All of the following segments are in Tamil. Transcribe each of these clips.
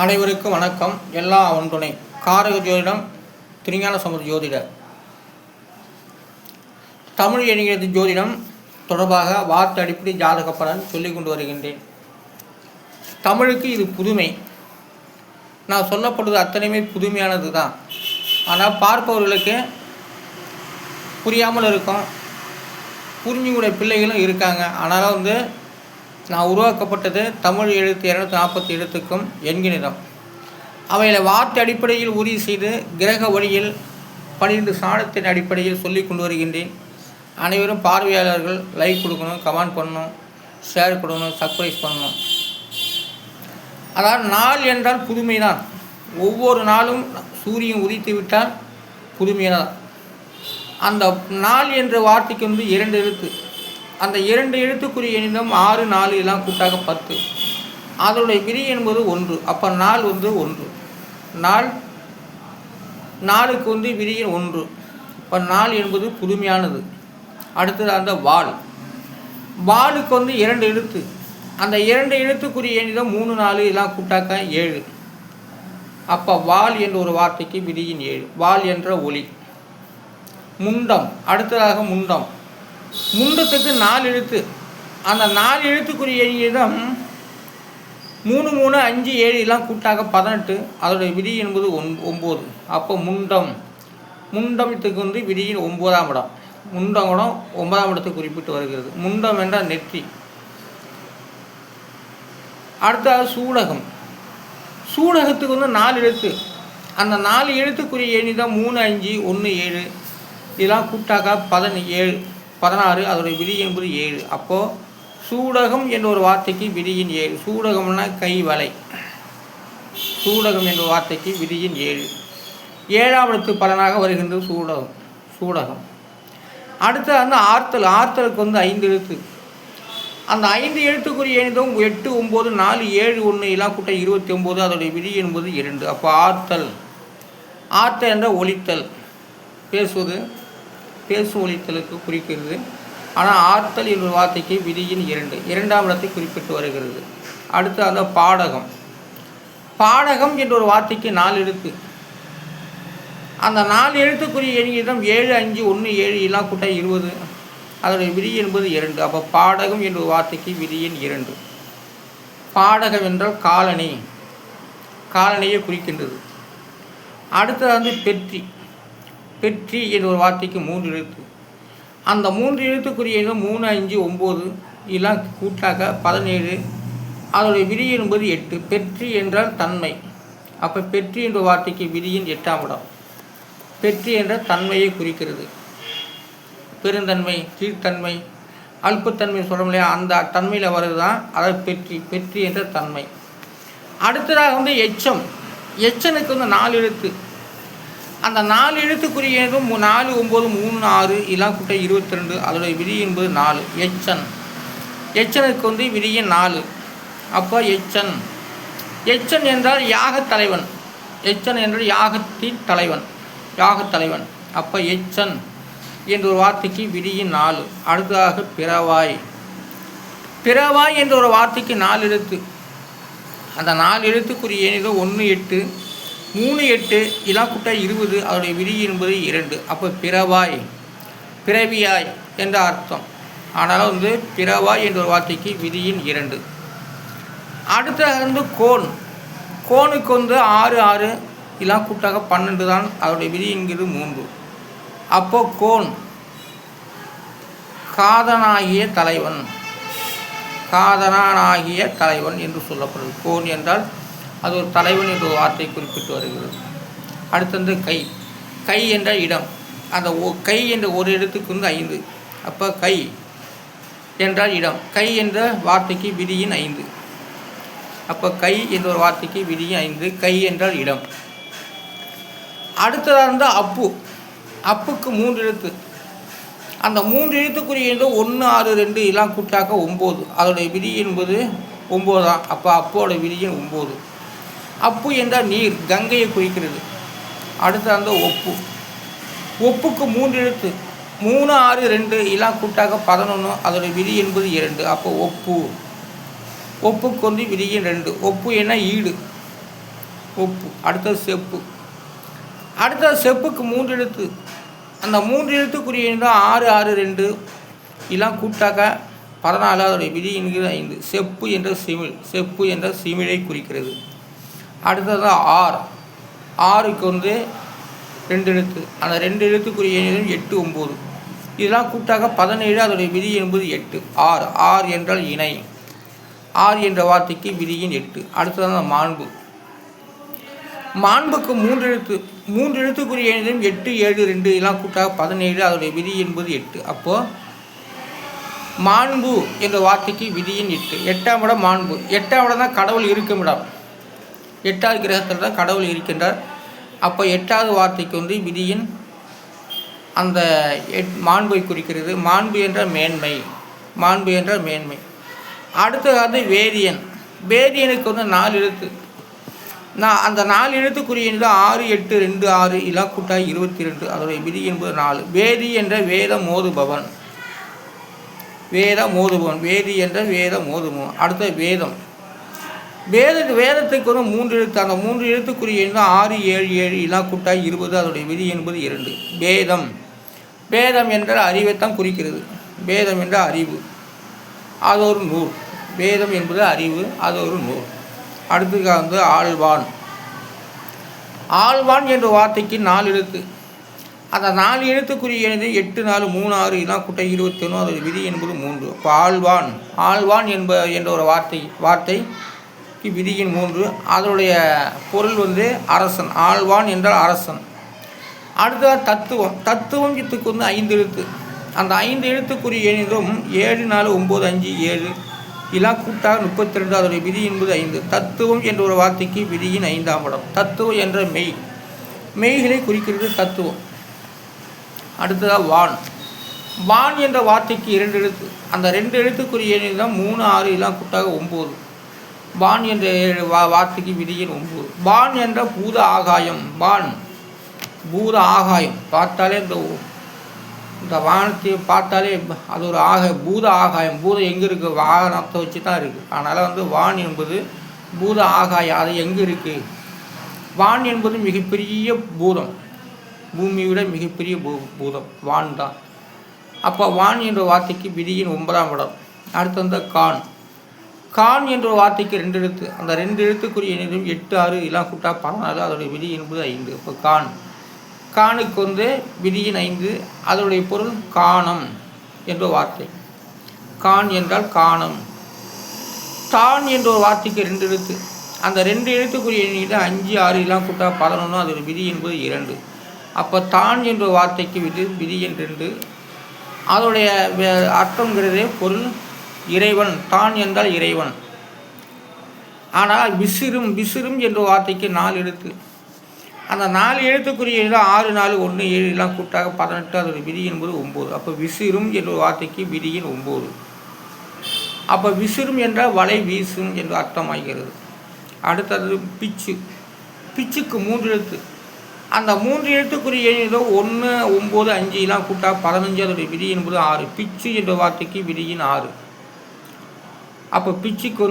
அனைவருக்கும் வணக்கம். எல்லா ஒன்றுணை காரக ஜோதிடம் திருஞான சம்பந்த ஜோதிடர். தமிழ் என்கிறது ஜோதிடம் தொடர்பாக வார்த்தை அடிப்படை ஜாதக பலன் சொல்லிக் கொண்டு வருகின்றேன். தமிழுக்கு இது புதுமை. நான் சொல்லப்படுவது அத்தனையுமே புதுமையானது தான். ஆனால் பார்ப்பவர்களுக்கு புரியாமல் இருக்கும், புரிஞ்சுக்கூடிய பிள்ளைகளும் இருக்காங்க. ஆனாலும் நான் உருவாக்கப்பட்டது தமிழ் எழுத்து 240 எழுத்துக்கும் எண்கணிதம். அவையில் வார்த்தை அடிப்படையில் உறுதி செய்து கிரக வழியில் 12 சாணத்தின் அடிப்படையில் சொல்லி கொண்டு வருகின்றேன். அனைவரும் பார்வையாளர்கள் லைக் கொடுக்கணும், கமெண்ட் பண்ணணும், ஷேர் கொடுக்கணும், சப்ஸ்கிரைப் பண்ணணும். அதாவது நாள் என்றால் புதுமை தான். ஒவ்வொரு நாளும் சூரியன் உதித்து விட்டால் புதுமையாக அந்த நாள் என்ற வார்த்தைக்கு 2 எழுத்து. அந்த 2 எழுத்துக்குரிய எண்ணிடம் 6, 4 எல்லாம் கூட்டாக 10. அதனுடைய விதி என்பது 1. அப்போ நாள் 1. நாள் நாளுக்கு விதியின் 1. இப்போ நாள் என்பது புதுமையானது. அடுத்தது அந்த வாள். வாளுக்கு 2 எழுத்து. அந்த 2 எழுத்துக்குரிய எண்ணிடம் 3, 4 எல்லாம் கூட்டாக்க 7. அப்போ வாள் என்ற ஒரு வார்த்தைக்கு விதியின் 7. வாள் என்ற ஒளி. முண்டம். அடுத்ததாக முண்டம். முண்டத்துக்கு 4 எழுத்து. அந்த 4 எழுத்துக்குரிய எண்ணிடம் 3, 3, 5, 7 எல்லாம் கூட்டாக 18. அதோடைய விதி என்பது 9. அப்போ முண்டம். முண்டத்துக்கு விதியின் 9ஆம் இடம். முண்டம் இடம் 9ஆம் இடத்தை குறிப்பிட்டு வருகிறது. முண்டம் என்றால் நெற்றி. அடுத்தது சூடகம். சூடகத்துக்கு 4 எழுத்து. அந்த 4 எழுத்துக்குரிய எண்ணிடம் 3, 5, 1, 7 இதெல்லாம் கூட்டாக 16. அதோடைய விதி என்பது 7. அப்போது சூடகம் என்ற ஒரு வார்த்தைக்கு விதியின் 7. சூடகம்னா கை வலை. சூடகம் என்ற வார்த்தைக்கு விதியின் 7. 7ஆம் இடத்து பலனாக வருகின்றது சூடகம். அடுத்து ஆர்த்தல். ஆர்த்தலுக்கு 5 எழுத்து. அந்த 5 எழுத்துக்குரிய எண்ணிடம் 8, 9, 4, 7, 1 எல்லாம் கூட்ட 29. அதோடைய விதி என்பது 2. அப்போ ஆர்த்தல். ஆர்த்தல் என்ற ஒலித்தல், பேசுவது, பேசும் ஒலித்தலுக்கு குறிக்கிறது. ஆனால் ஆர்த்தல் என்ற வார்த்தைக்கு விதியின் 2. 2ஆம் இடத்தை குறிப்பிட்டு வருகிறது. அடுத்து பாடகம். பாடகம் என்ற ஒரு வார்த்தைக்கு 4 எழுத்து. அந்த 4 எழுத்துக்குரிய எண்ணிடம் 7, 5, 1, 7 எல்லாம் கூட்ட 20. அதோடைய விதி என்பது 2. அப்போ பாடகம் என்ற ஒரு வார்த்தைக்கு விதியின் 2. பாடகம் என்றால் காலணி, காலணியை குறிக்கின்றது. அடுத்தது பெற்றி. பெற்றி என்ற ஒரு வார்த்தைக்கு 3 எழுத்து. அந்த 3 எழுத்துக்குரிய 3, 5, 9 எல்லாம் கூட்டாக 17. அதோடைய விதி என்பது 8. பெற்றி என்றால் தன்மை. அப்போ பெற்றி என்ற வார்த்தைக்கு விதியின் 8ஆம் இடம். பெற்றி என்ற தன்மையை குறிக்கிறது. பெருந்தன்மை, கீழ்த்தன்மை, அல்பத்தன்மை சொல்கிறோம் இல்லையா, அந்த தன்மையில் வருது தான் அதாவது பெற்றி. பெற்றி என்ற தன்மை. அடுத்ததாக எச்சம். எச்சனுக்கு 4 எழுத்து. அந்த 4 எழுத்துக்குரிய 4, 9, 3, 6 எல்லாம் கூட்ட 22. அதோடைய விதி என்பது 4. எச்சன். எச்சனுக்கு விதியின் 4. அப்போ எச்சன். எச்சன் என்றால் யாகத் தலைவன். எச்சன் என்றால் யாகத்தின் தலைவன், யாகத் தலைவன். அப்போ எச்சன் என்ற ஒரு வார்த்தைக்கு விதியின் 4. அடுத்ததாக பிறவாய். பிறவாய் என்ற ஒரு வார்த்தைக்கு 4 எழுத்து. அந்த 4 எழுத்துக்குரிய 1, 8, 3, 8 எல்லாம் கூட்ட 20. அதோடைய விதி என்பது 2. அப்போ பிறவாய், பிறவியாய் என்ற அர்த்தம். ஆனாலும் பிறவாய் என்ற ஒரு வார்த்தைக்கு விதியின் 2. அடுத்த கோன். கோனுக்கு 6, 6 எல்லாம் கூட்டாக 12 தான். அதோடைய விதி என்கிறது 3. அப்போ கோன் காதனாகிய தலைவன், காதனாகிய தலைவன் என்று சொல்லப்படுது. கோன் என்றால் அது ஒரு தலைவன் என்ற வார்த்தை குறிப்பிட்டு வருகிறது. அடுத்தது கை. கை என்ற இடம். அந்த கை என்ற ஒரு இடத்துக்கு 5. அப்போ கை என்றால் இடம். கை என்ற வார்த்தைக்கு விதியின் 5. அப்போ கை என்ற ஒரு வார்த்தைக்கு விதியின் 5. கை என்றால் இடம். அடுத்ததாக அப்பு. அப்புக்கு 3 எழுத்து. அந்த 3 எழுத்துக்குரிய 1, 6, 2 எல்லாம் கூட்டாக 9. அதோடைய விதி என்பது 9 தான். அப்போ அப்போட விதியின் 9. அப்பு என்றால் நீர், கங்கையை குறிக்கிறது. அடுத்து ஒப்பு. ஒப்புக்கு 3 எழுத்து. 3, 6, 2 எல்லாம் கூட்டாக 11. அதோடைய விதி என்பது 2. அப்போ ஒப்பு. ஒப்புக்கு விதியின் 2. ஒப்பு என்ன ஈடு. ஒப்பு. அடுத்தது செப்பு. அடுத்தது செப்புக்கு 3 எழுத்து. அந்த 3 எழுத்துக்குரிய எண் தான் 6 6 2 இதெல்லாம் கூட்டாக்க 14. அதோடைய விதி என்கிறது 5. செப்பு என்ற சிமிழ். செப்பு என்ற சிமிழை குறிக்கிறது. அடுத்தது ஆர். ஆறுக்கு 2 எழுத்து. அந்த 2 எழுத்துக்குரிய எண் 8 9 இதெல்லாம் கூட்டாக 17. அதோடைய விதி என்பது 8. ஆர். ஆர் என்றால் இணை. ஆர் என்ற வார்த்தைக்கு விதியின் 8. அடுத்ததான் மாண்பு. மாண்புக்கு 3 எழுத்து. 3 எழுத்துக்குரிய எண்ணிலும் 8 7 2 இதெல்லாம் கூட்டாக 17. அதோடைய விதி என்பது 8. அப்போது மாண்பு என்ற வார்த்தைக்கு விதியின் 8. 8ஆம் இடம் மாண்பு. 8ஆம் இடம் தான் கடவுள் இருக்கும் இடம். 8வது கிரகத்தில் தான் கடவுள் இருக்கின்றார். அப்போ 8வது வார்த்தைக்கு விதியின் அந்த மாண்பை குறிக்கிறது. மாண்பு என்ற மேன்மை. மாண்பு என்ற மேன்மை. அடுத்தது வேதியன். வேதியனுக்கு 4 எழுத்து. அந்த 4 எழுத்துக்குரிய எண் 6 8 2 6 இதெல்லாம் கூட்டாக 22. அதோடைய விதி என்பது 4. வேதி என்ற வேத மோதுபவன். வேத மோதுபவன். வேதி என்ற வேத மோதுபவன். அடுத்த வேதம். வேதத்துக்கு 3 எழுத்து. அந்த 3 எழுத்துக்குரிய எண் 6 7 7 இதெல்லாம் கூட்டாக 20. அதோடைய விதி என்பது 2. வேதம். வேதம் என்ற அறிவைத்தான் குறிக்கிறது. வேதம் என்ற அறிவு. அது ஒரு நூல். வேதம் என்பது அறிவு. அது ஒரு நூல். அடுத்தது ஆழ்வான். ஆழ்வான் என்ற வார்த்தைக்கு 4 எழுத்து. அந்த 4 எழுத்துக்குரிய எண் 8 4 3 6 இதெல்லாம் கூட்டாக 21. அதோட விதி என்பது 3. அப்போ ஆழ்வான். ஆழ்வான் என்ற ஒரு வார்த்தைக்கு விதியின் 3. அதனுடைய பொருள் அரசன். ஆழ்வான் என்றால் அரசன். அடுத்தது தத்துவம். தத்துவத்துக்கு 5 எழுத்து. அந்த 5 எழுத்துக்குரிய எண்ணிலும் 7 4 9 5 7 இதெல்லாம் கூட்டாக 32. அதனுடைய விதி என்பது 5. தத்துவம் என்ற ஒரு வார்த்தைக்கு விதியின் 5ஆம் இடம். தத்துவம் என்ற மெய். மெய்களை குறிக்கிறது தத்துவம். அடுத்ததாக வான். வான் என்ற வார்த்தைக்கு 2 எழுத்து. அந்த 2 எழுத்துக்குரிய எண்ணில் தான் 3 6 இதெல்லாம் கூட்டாக 9. வான் என்ற வார்த்தைக்கு விதியின் 9. வான் என்ற பூத ஆகாயம். வான் பூத ஆகாயம். பார்த்தாலே இந்த வானத்தை பார்த்தாலே அது ஒரு பூத ஆகாயம். பூதம் எங்கே இருக்குது? வாகனத்தை வச்சு தான் இருக்குது. அதனால் வான் என்பது பூத ஆகாயம். அது எங்கே இருக்குது? வான் என்பது மிகப்பெரிய பூதம். பூமியை விட மிகப்பெரிய பூதம் வான் தான். அப்போ வான் என்ற வார்த்தைக்கு விதியின் 9ஆம் இடம். அடுத்து கான். கான் என்ற வார்த்தைக்கு 2 எழுத்து. அந்த 2 எழுத்துக்குரிய எண்ணிலும் 8 6 இதெல்லாம் கூட்டா 14. அதோடைய விதி என்பது 5. இப்போ கான். கானுக்கு விதியின் 5. அதனுடைய பொருள் காணம் என்ற வார்த்தை. கான் என்றால் காணம். தான் என்ற ஒரு வார்த்தைக்கு 2 எழுத்து. அந்த 2 எழுத்துக்குரிய எண்ணில் 5 6 இதெல்லாம் கூட்டா 11. அதோட விதி என்பது 2. அப்போ தான் என்ற வார்த்தைக்கு விதியின் 2. அதோடைய அர்த்தங்கிறது பொருள் இறைவன். தான் என்றால் இறைவன். ஆனால் விசிறும். விசிறும் என்ற வார்த்தைக்கு 4 எழுத்து. அந்த 4 எழுத்துக்குரிய 6 4 1 7 இதெல்லாம் கூட்டாக 18. அதோட விதி என்பது 9. அப்போ விசிறும் என்ற வார்த்தைக்கு விதியின் 9. அப்போ விசிறும் என்றால் வலை வீசும் என்று அர்த்தமாகிறது. அடுத்தது பிச்சு. பிச்சுக்கு 3 எழுத்து. அந்த 3 எழுத்துக்குரிய 1 9 5 இதெல்லாம் கூட்டாக 15. அதோடைய விதி என்பது 6. பிச்சு என்ற வார்த்தைக்கு விதியின் 6. அப்போ பிச்சுக்கு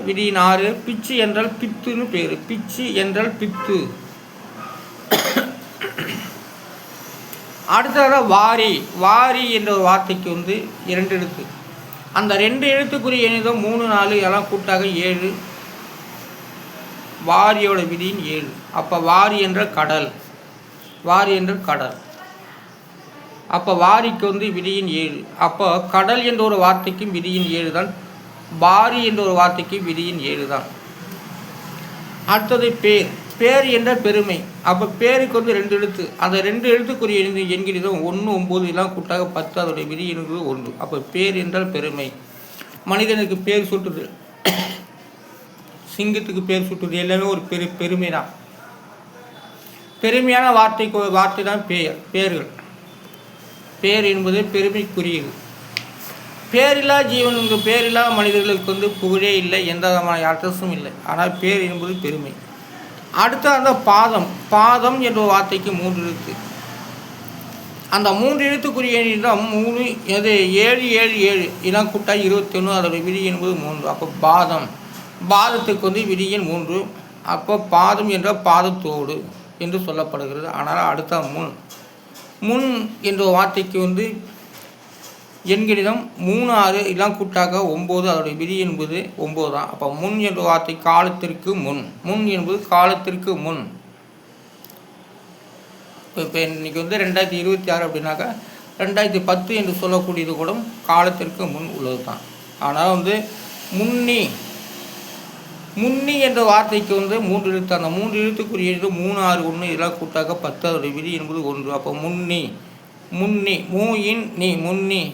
விதியின் 6. பிச்சு என்றால் பித்துன்னு பேர். பிச்சு என்றால் பித்து. அடுத்ததாக வாரி. வாரி என்ற ஒரு வார்த்தைக்கு 2 எழுத்து. அந்த 2 எழுத்துக்குரிய எண்ணிலும் 3 4 இதெல்லாம் கூட்டாக 7. வாரியோட விதியின் 7. அப்போ வாரி என்ற கடல். வாரி என்ற கடல். அப்போ வாரிக்கு விதியின் 7. அப்போ கடல் என்ற ஒரு வார்த்தைக்கும் விதியின் 7 தான். வாரி என்ற ஒரு வார்த்தைக்கு விதியின் 7 தான். அடுத்தது பேர். பேர் என்ற பெருமை. அப்போ பேருக்கு 2 எழுத்து. அந்த 2 எழுத்துக்குரிய எண்களிலும் 1 9 இதெல்லாம் கூட்டாக 10. அதோடைய விதி என்பது 1. அப்போ பேர் என்றால் பெருமை. மனிதனுக்கு பேர் சுட்டுது. சிங்கத்துக்கு பேர் சுட்டுது. எல்லாமே ஒரு பெருமை தான். பெருமையான வார்த்தை தான் பேர்கள். பேர் என்பது பெருமைக்குரியது. பேரில்லா ஜீவனுக்கு பேரில்லா மனிதர்களுக்கு புகழே இல்லை. எந்த விதமான அர்த்தமும் இல்லை. ஆனால் பேர் என்பது பெருமை. அடுத்த பாதம். பாதம் என்ற வார்த்தைக்கு 3 எழுத்து. அந்த 3 எழுத்துக்குரிய எண்ணிடம் 3 7 7 7 இதெல்லாம் கூட்டாக 21. அதோட விதி என்பது 3. அப்போ பாதம். பாதத்துக்கு விதியின் 3. அப்போ பாதம் என்ற பாதத்தோடு என்று சொல்லப்படுகிறது. ஆனால் அடுத்த முன் என்ற வார்த்தைக்கு எண்கணிதம் 3 6 எல்லாம் கூட்டாக 9. அதோடைய விதி என்பது 9 தான். அப்போ முன் என்ற வார்த்தை காலத்திற்கு முன் என்பது காலத்திற்கு முன். இப்போ இன்றைக்கி 2026 அப்படின்னாக்கா 2010 என்று சொல்லக்கூடியது கூட காலத்திற்கு முன் உள்ளது தான். ஆனால் முன்னி என்ற வார்த்தைக்கு 3 எழுத்து. அந்த 3 எழுத்துக்குரிய 3 6 1 இதெல்லாம் கூட்டாக 10. அதோடைய விதி என்பது 1. அப்போ முன்னி முன்னி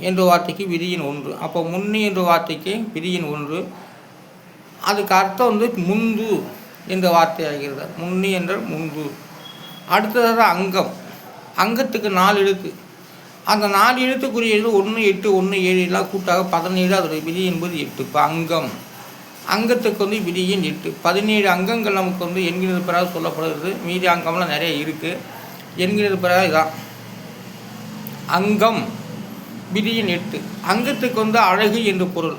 என்ற வார்த்தைக்கு விதியின் 1. அப்போ முன்னி என்ற வார்த்தைக்கு விதியின் 1. அதுக்கு அர்த்தம் முன்பு என்ற வார்த்தை ஆகிறது. முன்னி என்ற முன்பு. அடுத்ததாக அங்கத்துக்கு 4 எழுத்து. அந்த 4 எழுத்துக்குரிய 1 8 1 7 எல்லாம் கூட்டாக 17. அதோடைய விதி என்பது 8. இப்போ அங்கத்துக்கு விதியின் 8. 17 அங்கங்கள் நமக்கு என்கிறது பிறகு சொல்லப்படுகிறது. மீதி அங்கம்லாம் நிறைய இருக்குது. என்கிறது பிறகு இதான் அங்கம். விதியின் 8. அங்கத்துக்கு அழகு என்று பொருள்.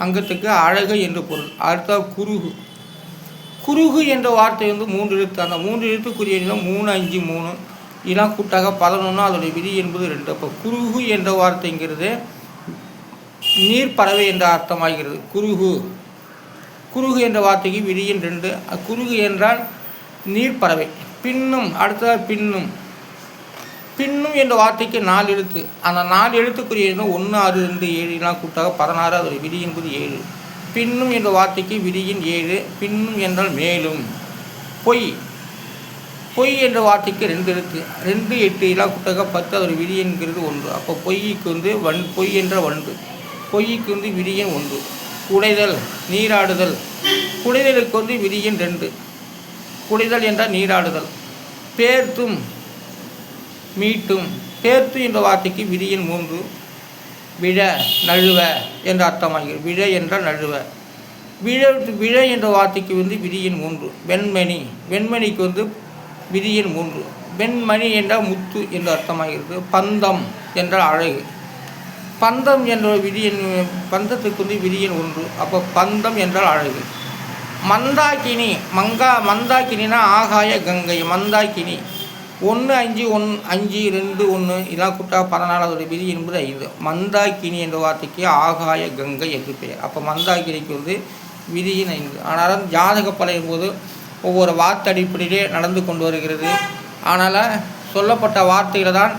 அங்கத்துக்கு அழகு என்று பொருள். அடுத்த குறுகு என்ற வார்த்தை 3 எழுத்து. அந்த 3 எழுத்துக்குரிய 3 5 3 இதெல்லாம் கூட்டாக 11. அதோடைய விதி என்பது 2. அப்போ குறுகு என்ற வார்த்தைங்கிறது நீர்ப்பறவை என்ற அர்த்தமாகிறது. குறுகு என்ற வார்த்தைக்கு விதியின் 2. குறுகு என்றால் நீர்ப்பறவை. அடுத்ததாக பின்னும் என்ற வார்த்தைக்கு 4 எழுத்து. அந்த 4 எழுத்துக்குரிய 1 6 2 7 எல்லாம் கூட்டாக 16. அதோடைய விதி என்பது 7. பின்னும் என்ற வார்த்தைக்கு விதியின் 7. பின்னும் என்றால் மேலும். பொய் என்ற வார்த்தைக்கு 2 எழுத்து. 2 8 எல்லாம் கூட்டாக 10. அதோடைய விதி என்கிறது 1. அப்போ பொய்க்கு பொய் என்ற வண்டு. பொய்க்கு விதியின் 1. குடைதல் நீராடுதல். குடைதலுக்கு விதியின் 2. குடைதல் என்றால் நீராடுதல். பேர்த்தும் மீட்டும். பேர்த்து என்ற வார்த்தைக்கு விதியின் 3. விழ நழுவ என்ற அர்த்தமாகிறது. விழ என்றால் நழுவ. விழ என்ற வார்த்தைக்கு விதியின் 3. வெண்மணிக்கு விதியின் 3. வெண்மணி என்றால் முத்து என்று அர்த்தமாகிறது. பந்தம் என்றால் அழகு. பந்தம் என்ற பந்தத்துக்கு விதியின் 1. அப்போ பந்தம் என்றால் அழகு. மந்தாக்கினா ஆகாய கங்கை. மந்தாக்கினி 1 5 5 2 1 இதெல்லாம் கூட்டா 14. அதோடைய விதி என்பது 5. மந்தாக்கினி என்ற வார்த்தைக்கு ஆகாய கங்கை என்று பெயர். அப்போ மந்தாக்கினிக்கு விதியின் 5. ஆனாலும் ஜாதக பலன் போது ஒவ்வொரு வார்த்தை அடிப்படையிலே நடந்து கொண்டு வருகிறது. ஆனால் சொல்லப்பட்ட வார்த்தைகளை தான்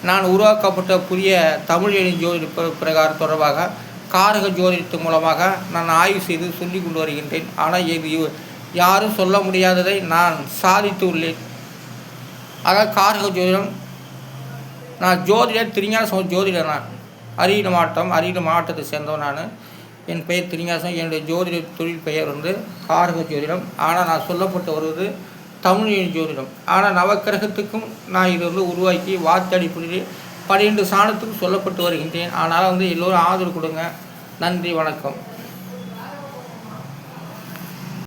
நான் உருவாக்கப்பட்ட புதிய தமிழ் ஜோதிட பிரகாரம் தொடர்பாக காரக ஜோதிடத்து மூலமாக நான் ஆய்வு செய்து சொல்லி கொண்டு வருகின்றேன். ஆனால் இது யாரும் சொல்ல முடியாததை நான் சாதித்து உள்ளேன். அதாவது காரக ஜோதிடம். நான் ஜோதிடர் திருஞான ஜோதிடர். நான் அரியலூர் மாவட்டத்தை சேர்ந்தவன். நான் என் பெயர் திருஞான. என்னுடைய ஜோதிட தொழில் பெயர் காரக ஜோதிடம். ஆனால் நான் சொல்லப்பட்டு வருவது தமிழ் ஜோதிடம். ஆனால் நவக்கிரகத்துக்கும் நான் இது உருவாக்கி வார்த்தை அடிப்படையில் 12 சாணத்துக்கும் சொல்லப்பட்டு வருகின்றேன். ஆனால் எல்லோரும் ஆதரவு கொடுங்க. நன்றி, வணக்கம்.